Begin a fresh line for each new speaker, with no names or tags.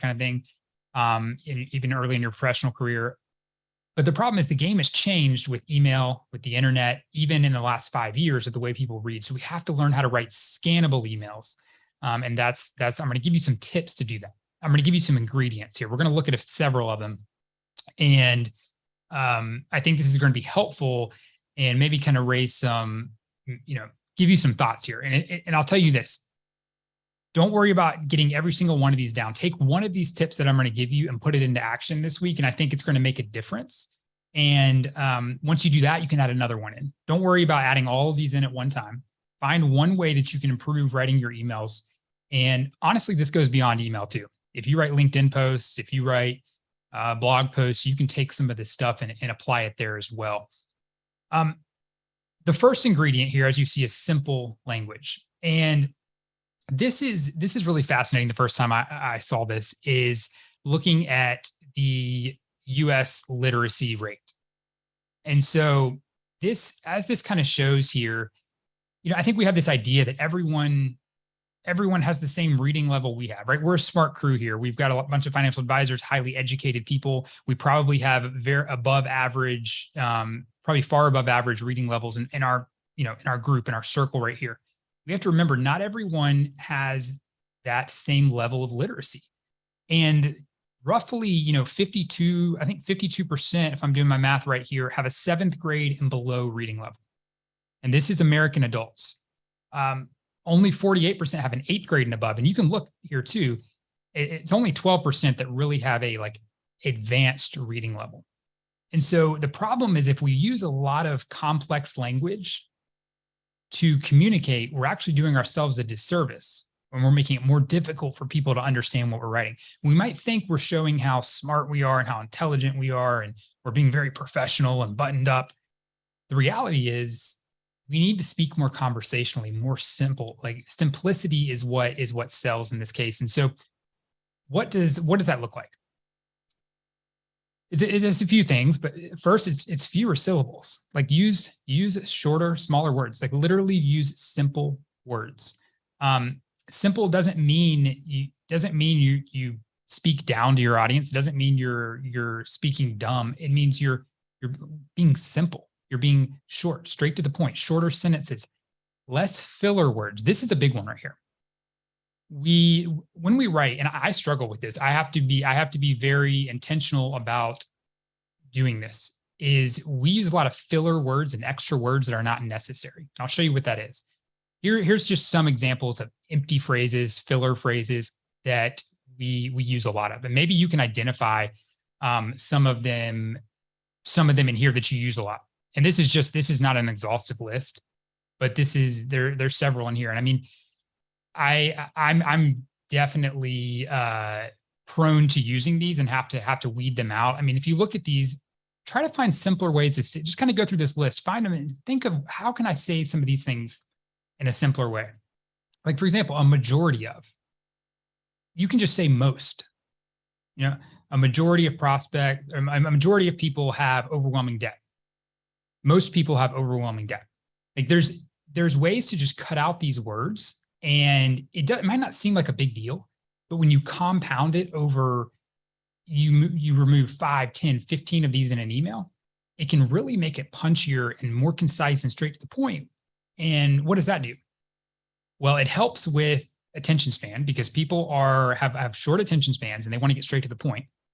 kind of thing, even early in your professional career. But the problem is the game has changed with email, with the internet, even in the last 5 years of the way people read. So we have to learn how to write scannable emails. And that's, I'm going to give you some tips to do that. I'm going to give you some ingredients here. We're going to look at several of them. And I think this is going to be helpful and maybe kind of raise some, give you some thoughts here. And I'll tell you this. Don't worry about getting every single one of these down. Take one of these tips that I'm going to give you and put it into action this week. And I think it's going to make a difference. And once you do that, you can add another one in. Don't worry about adding all of these in at one time. Find one way that you can improve writing your emails. And honestly, this goes beyond email too. If you write LinkedIn posts, if you write blog posts, you can take some of this stuff and apply it there as well. The first ingredient here, as you see, is simple language. And this is really fascinating. The first time I saw this is looking at the US literacy rate. And so as this kind of shows here, I think we have this idea that everyone has the same reading level we have, right? We're a smart crew here. We've got a bunch of financial advisors, highly educated people. We probably have very above average, probably far above average reading levels in our group, in our circle right here. We have to remember not everyone has that same level of literacy. And roughly, 52%, if I'm doing my math right here, have a 7th grade and below reading level. And this is American adults. Only 48% have an 8th grade and above. And you can look here too. It's only 12% that really have a advanced reading level. And so the problem is if we use a lot of complex language to communicate, we're actually doing ourselves a disservice when we're making it more difficult for people to understand what we're writing. We might think we're showing how smart we are and how intelligent we are, and we're being very professional and buttoned up. The reality is we need to speak more conversationally, more simple. Like simplicity is what sells in this case. And so what does that look like? It's a few things, but first it's fewer syllables. Like use shorter, smaller words. Like literally use simple words. Simple doesn't mean you speak down to your audience. It doesn't mean you're speaking dumb. It means you're being simple. You're being short, straight to the point, shorter sentences, less filler words. This is a big one right here. When we write, and I struggle with this, I have to be very intentional about doing this, is we use a lot of filler words and extra words that are not necessary. I'll show you what that is. Here's just some examples of empty phrases, filler phrases that we use a lot of. And maybe you can identify some of them in here that you use a lot. And this is not an exhaustive list, but there's several in here. And I mean, I'm definitely prone to using these and have to weed them out. I mean, if you look at these, try to find simpler ways to just kind of go through this list, find them and think of how can I say some of these things in a simpler way? Like, for example, a majority of. You can just say most. A majority of a majority of people have overwhelming debt. Most people have overwhelming debt. Like there's ways to just cut out these words, and it might not seem like a big deal, but when you compound it over, you remove 5, 10, 15 of these in an email, it can really make it punchier and more concise and straight to the point. And what does that do? Well, it helps with attention span because people have short attention spans and they want to get straight to the point.